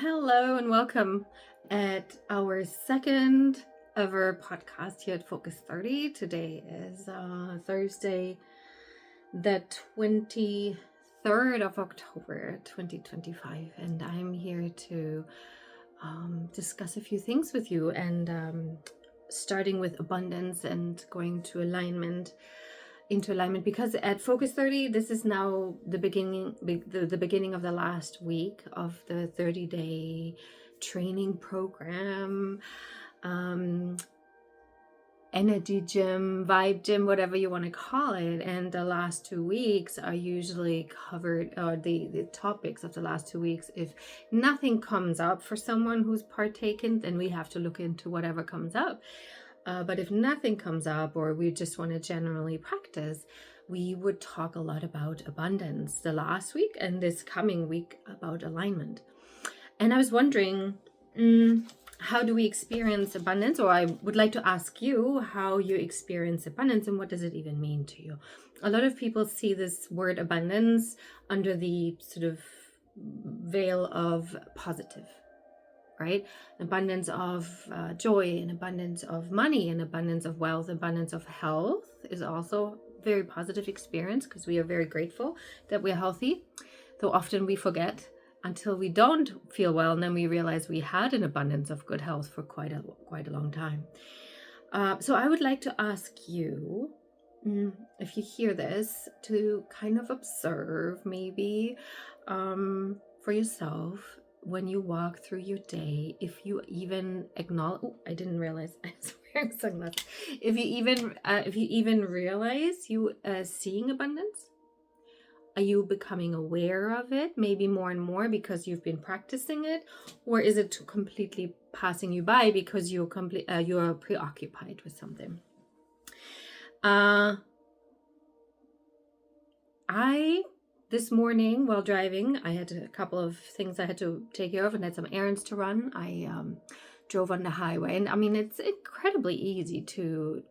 Hello and welcome at our second ever podcast here at Focus 30. Today is Thursday, the 23rd of October 2025, and I'm here to discuss a few things with you, and starting with abundance and going to into alignment, because at Focus 30 this is now the beginning of the last week of the 30-day training program, energy gym, vibe gym, whatever you want to call it. And the last 2 weeks are usually covered, or the topics of the last 2 weeks, if nothing comes up for someone who's partaken, then we have to look into whatever comes up. But if nothing comes up, or we just want to generally practice, we would talk a lot about abundance the last week, and this coming week about alignment. And I was wondering, how do we experience abundance? Or I would like to ask you how you experience abundance, and what does it even mean to you? A lot of people see this word abundance under the sort of veil of positive, right? Abundance of joy, and abundance of money, and abundance of wealth, abundance of health is also a very positive experience, because we are very grateful that we're healthy. Though often we forget until we don't feel well, and then we realize we had an abundance of good health for quite a long time. So I would like to ask you, if you hear this, to kind of observe maybe for yourself, when you walk through your day, if you even acknowledge, I didn't realize I was wearing sunglasses. If you even realize you seeing abundance, are you becoming aware of it, maybe more and more because you've been practicing it, or is it completely passing you by because you're preoccupied with something? This morning while driving, I had a couple of things I had to take care of, and had some errands to run. I drove on the highway, and I mean, it's incredibly easy to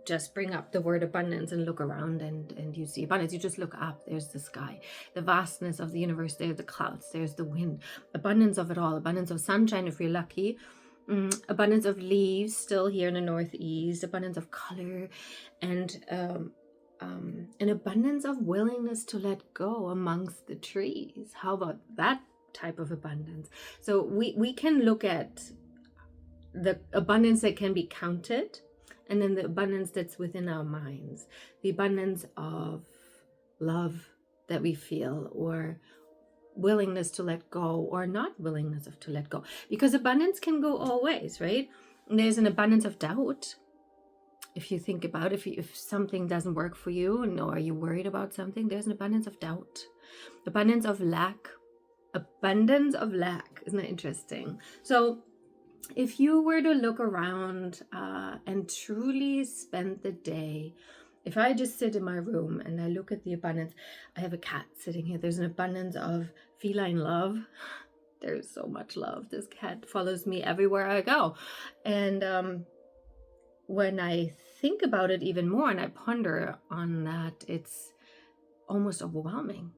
just bring up the word abundance and look around, and you see abundance. You just look up, there's the sky, the vastness of the universe, there's the clouds, there's the wind, abundance of it all, abundance of sunshine if you're lucky, abundance of leaves still here in the northeast, abundance of color, and an abundance of willingness to let go amongst the trees. How about that type of abundance? So we can look at the abundance that can be counted, and then the abundance that's within our minds, the abundance of love that we feel, or willingness to let go, or not willingness to let go, because abundance can go all ways, right? There's an abundance of doubt. If you think about if something doesn't work for you, and or are you worried about something, there's an abundance of doubt, abundance of lack. Isn't that interesting? So if you were to look around and truly spend the day, if I just sit in my room and I look at the abundance, I have a cat sitting here. There's an abundance of feline love. There's so much love. This cat follows me everywhere I go. And when I think about it even more and I ponder on that, it's almost overwhelming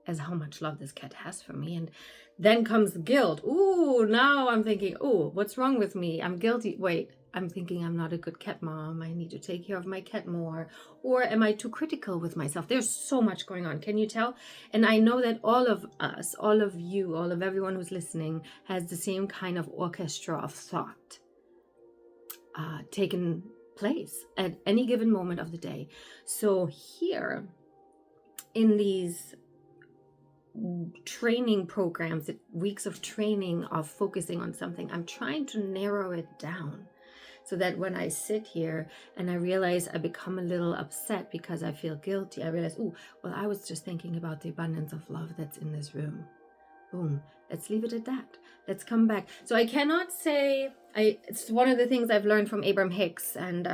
as how much love this cat has for me. And then comes guilt. Ooh, now I'm thinking, oh, what's wrong with me? I'm guilty. Wait, I'm thinking I'm not a good cat mom. I need to take care of my cat more. Or am I too critical with myself? There's so much going on. Can you tell? And I know that all of us, all of you, all of everyone who's listening has the same kind of orchestra of thought taken place at any given moment of the day. So here in these training programs, weeks of training of focusing on something, I'm trying to narrow it down, so that when I sit here and I realize I become a little upset because I feel guilty, I realize, oh, well, I was just thinking about the abundance of love that's in this room. Boom. Let's leave it at that. Let's come back. So I cannot say, it's one of the things I've learned from Abraham Hicks, and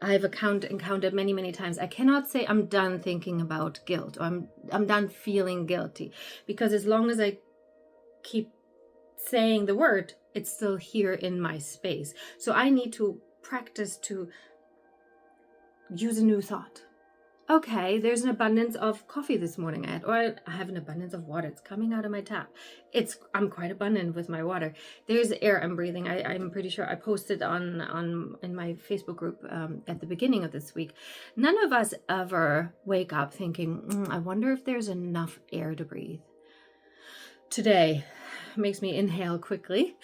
I've encountered many, many times. I cannot say I'm done thinking about guilt, or I'm done feeling guilty, because as long as I keep saying the word, it's still here in my space. So I need to practice to use a new thought. okay, there's an abundance of coffee this morning, or I have an abundance of water. It's coming out of my tap. I'm quite abundant with my water. There's air I'm breathing. I'm pretty sure I posted on in my Facebook group at the beginning of this week. None of us ever wake up thinking, I wonder if there's enough air to breathe. Today makes me inhale quickly.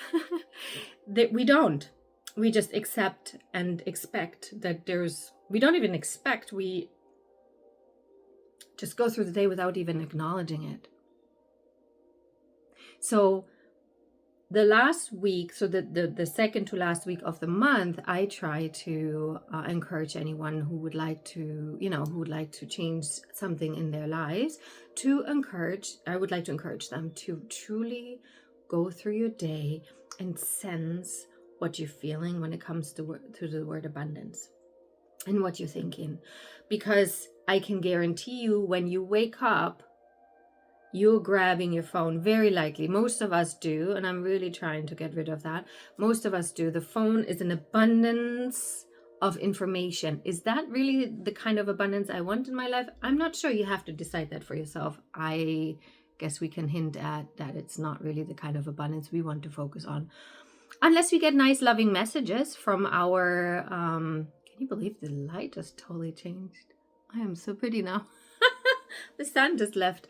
That we don't. We just accept and expect that we don't even expect, we just go through the day without even acknowledging it. So the last week, so the second to last week of the month, I try to encourage anyone who would like to, change something in their lives, I would like to encourage them to truly go through your day and sense what you're feeling when it comes to the word abundance and what you're thinking. Because I can guarantee you, when you wake up, you're grabbing your phone, very likely. Most of us do, and I'm really trying to get rid of that. Most of us do. The phone is an abundance of information. Is that really the kind of abundance I want in my life? I'm not sure. You have to decide that for yourself. I guess we can hint at that it's not really the kind of abundance we want to focus on. Unless we get nice, loving messages from our... can you believe the light just totally changed? I am so pretty now. The sun just left.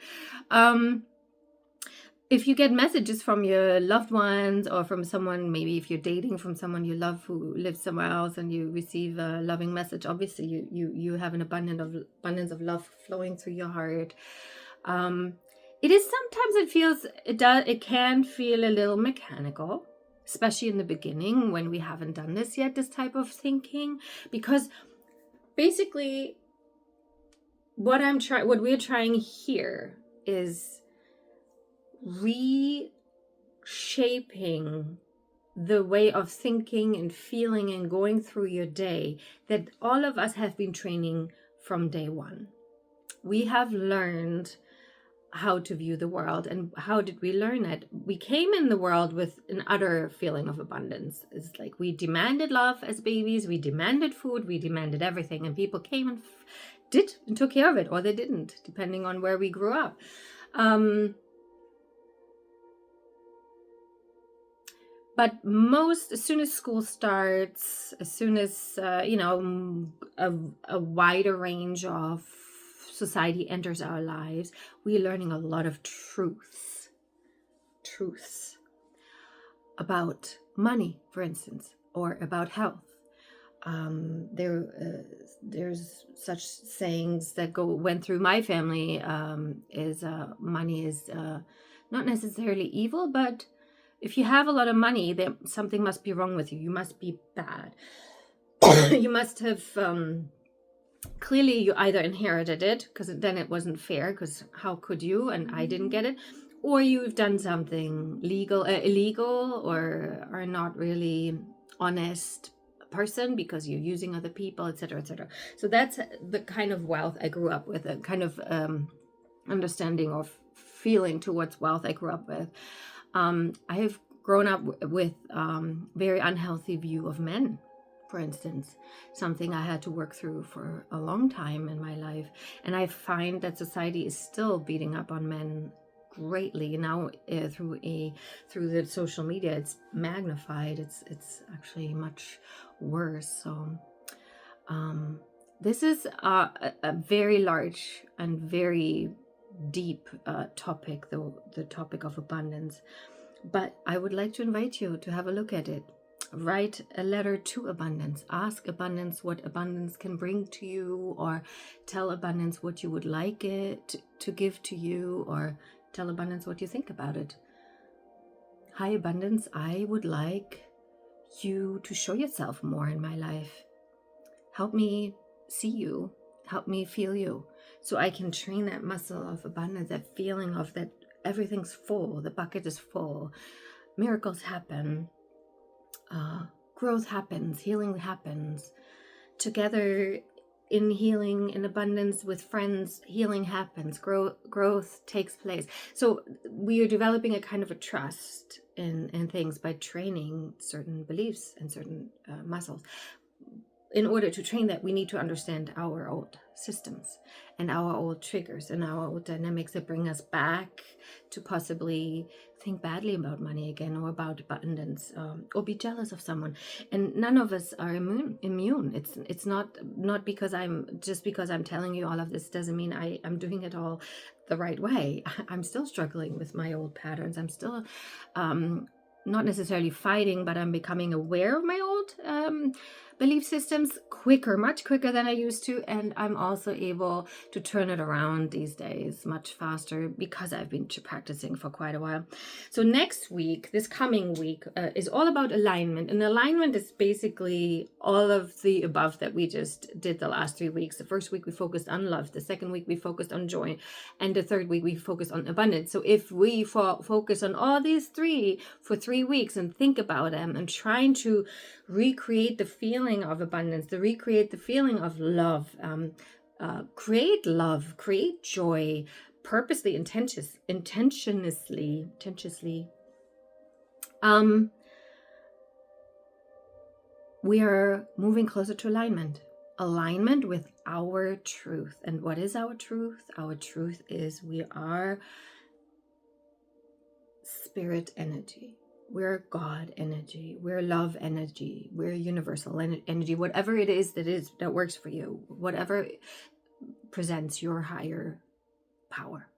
If you get messages from your loved ones, or from someone, maybe if you're dating, from someone you love who lives somewhere else, and you receive a loving message, obviously you have an abundance of love flowing through your heart. It is sometimes it can feel a little mechanical, especially in the beginning when we haven't done this yet, this type of thinking, because basically what we're trying here is reshaping the way of thinking and feeling and going through your day that all of us have been training from day one. We have learned how to view the world. And how did we learn it? We came in the world with an utter feeling of abundance. It's like we demanded love as babies, we demanded food, we demanded everything, and people came and did and took care of it, or they didn't, depending on where we grew up. But as soon as school starts, as soon as a wider range of society enters our lives, we're learning a lot of truths about money, for instance, or about health. There's such sayings that went through my family, is money is not necessarily evil, but if you have a lot of money, then something must be wrong with you. You must be bad. You must have clearly, you either inherited it, because then it wasn't fair, because how could you, and I didn't get it, or you've done something illegal, or are not really honest person because you're using other people, etc., etc. So that's the kind of wealth I grew up with, a kind of understanding or feeling towards wealth I grew up with. I have grown up with very unhealthy view of men, for instance, something I had to work through for a long time in my life. And I find that society is still beating up on men greatly now, through the social media. It's magnified. It's actually much worse. So this is a very large and very deep topic, the topic of abundance. But I would like to invite you to have a look at it. Write a letter to abundance. Ask abundance what abundance can bring to you, or tell abundance what you would like it to give to you, or tell abundance what you think about it. Hi, abundance, I would like you to show yourself more in my life. Help me see you. Help me feel you, so I can train that muscle of abundance, that feeling of that everything's full, the bucket is full, miracles happen, growth happens, healing happens. Together in healing, in abundance with friends, healing happens, growth takes place. So we are developing a kind of a trust in things by training certain beliefs and certain muscles. in order to train that, we need to understand our old systems and our old triggers and our old dynamics that bring us back to possibly think badly about money again, or about abundance, or be jealous of someone. And none of us are immune. It's not because I'm telling you all of this doesn't mean I'm doing it all the right way. I'm still struggling with my old patterns. I'm still not necessarily fighting, but I'm becoming aware of my old belief systems much quicker than I used to. And I'm also able to turn it around these days much faster because I've been practicing for quite a while. So this coming week, is all about alignment. And alignment is basically all of the above that we just did the last 3 weeks. The first week we focused on love. The second week we focused on joy. And the third week we focused on abundance. So if we focus on all these three for 3 weeks and think about them and trying to recreate the feeling of abundance, to recreate the feeling of love, create love, create joy, purposely, intentionally, we are moving closer to alignment with our truth. And what is our truth? Our truth is we are spirit energy. We're God energy. We're love energy. We're universal energy. Whatever it is that works for you, whatever presents your higher power.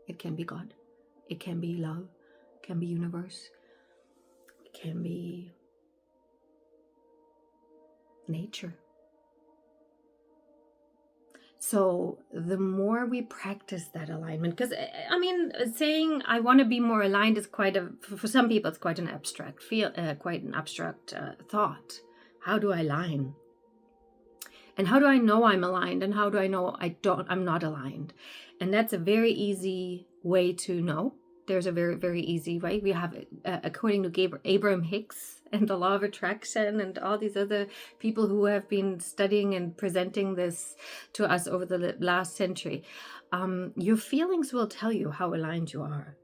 It can be God. It can be love. It can be universe. It can be nature. So the more we practice that alignment, because saying I want to be more aligned is for some people, it's quite an abstract thought. How do I align? And how do I know I'm aligned? And how do I know I'm not aligned? And that's a very easy way to know. There's a very, very easy way. We have, according to Abraham Hicks and the law of attraction and all these other people who have been studying and presenting this to us over the last century, your feelings will tell you how aligned you are.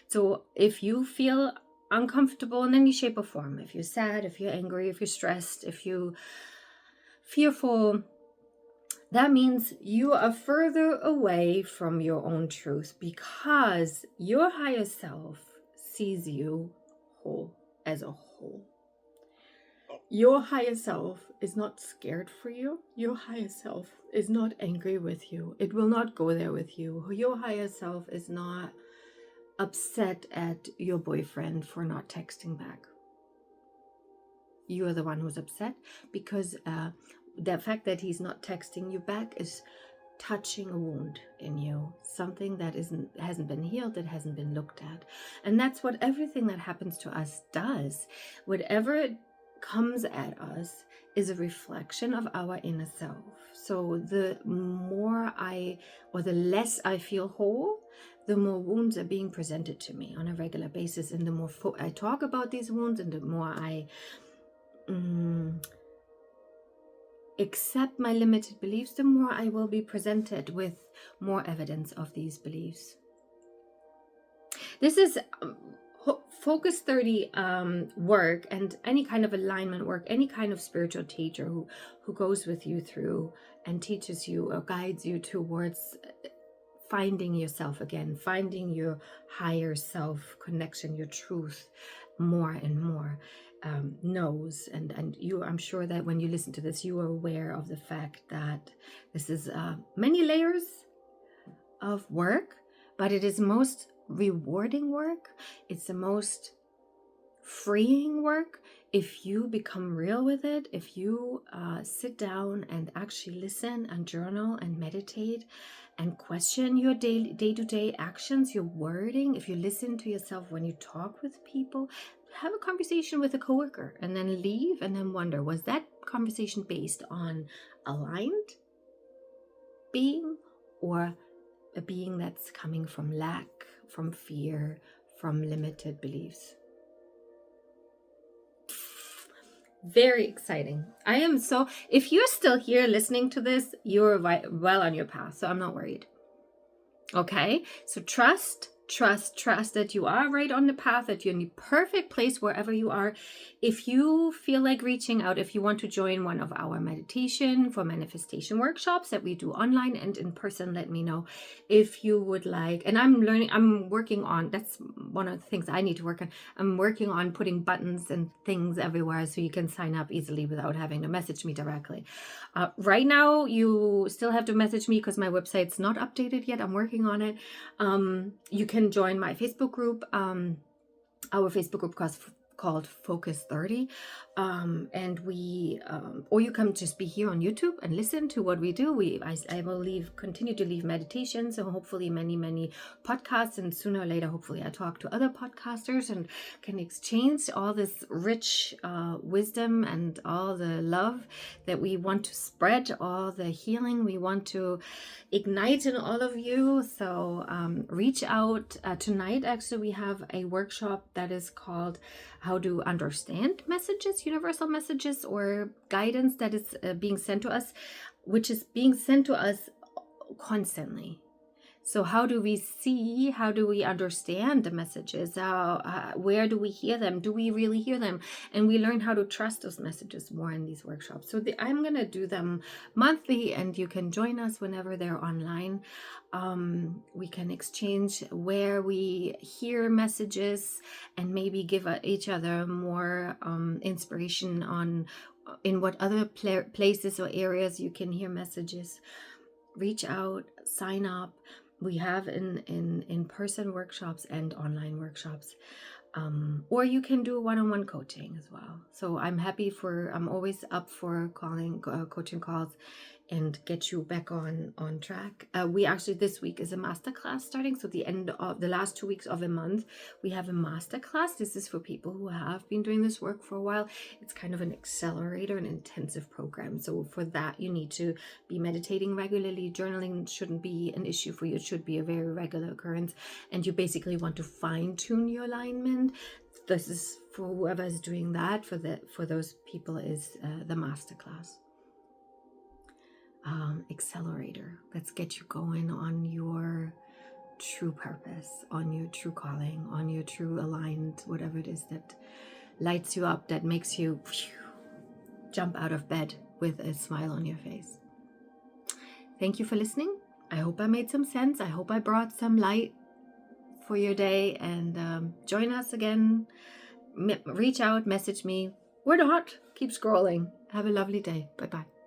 So if you feel uncomfortable in any shape or form, if you're sad, if you're angry, if you're stressed, if you're fearful, that means you are further away from your own truth, because your higher self sees you whole as a whole. Your higher self is not scared for you. Your higher self is not angry with you. It will not go there with you. Your higher self is not upset at your boyfriend for not texting back. You are the one who's upset because the fact that he's not texting you back is touching a wound in you, something that hasn't been healed, that hasn't been looked at. And that's what everything that happens to us does. Whatever comes at us is a reflection of our inner self. So the less I feel whole, the more wounds are being presented to me on a regular basis. And the more I talk about these wounds, and the more I accept my limited beliefs, the more I will be presented with more evidence of these beliefs. This is Focus 30 work, and any kind of alignment work, any kind of spiritual teacher who goes with you through and teaches you or guides you towards finding yourself again, finding your higher self connection, your truth more and more. Knows, and you, I'm sure that when you listen to this, you are aware of the fact that this is many layers of work, but it is most rewarding work. It's the most freeing work if you become real with it, if you sit down and actually listen and journal and meditate and question your day-to-day actions, your wording. If you listen to yourself when you talk with people, have a conversation with a coworker and then leave and then wonder, was that conversation based on aligned being, or a being that's coming from lack, from fear, from limited beliefs? Very exciting. If you're still here listening to this, you're well on your path, so I'm not worried. Okay, so trust trust that you are right on the path, that you're in the perfect place wherever you are. If you feel like reaching out, if you want to join one of our meditation for manifestation workshops that we do online and in person, let me know. If you would like, and I'm working on, that's one of the things I need to work on. I'm working on putting buttons and things everywhere so you can sign up easily without having to message me directly. Right now, you still have to message me because my website's not updated yet. I'm working on it. You can join my Facebook group. Our Facebook group called Focus 30, and we or you can just be here on YouTube and listen to what we do. I will continue to leave meditations and hopefully many podcasts, and sooner or later hopefully I talk to other podcasters and can exchange all this rich wisdom and all the love that we want to spread, all the healing we want to ignite in all of you. So reach out. Tonight actually we have a workshop that is called How to Understand Messages, Universal Messages, or guidance that is being sent to us, which is being sent to us constantly. So how do we see, how do we understand the messages? Where do we hear them? Do we really hear them? And we learn how to trust those messages more in these workshops. So I'm going to do them monthly, and you can join us whenever they're online. We can exchange where we hear messages and maybe give each other more inspiration on in what other places or areas you can hear messages. Reach out, sign up. We have in-person workshops and online workshops. Or you can do one-on-one coaching as well. So I'm always up for coaching calls and get you back on track. We actually, this week is a masterclass starting. So the end of the last 2 weeks of a month, we have a masterclass. This is for people who have been doing this work for a while. It's kind of an accelerator, an intensive program. So for that, you need to be meditating regularly. Journaling shouldn't be an issue for you. It should be a very regular occurrence. And you basically want to fine tune your alignment. This is for whoever is doing that. For those people is the masterclass. Accelerator. Let's get you going on your true purpose, on your true calling, on your true aligned, whatever it is that lights you up, that makes you jump out of bed with a smile on your face. Thank you for listening. I hope I made some sense. I hope I brought some light for your day, and join us again. Reach out, message me, or not. Keep scrolling. Have a lovely day. Bye-bye.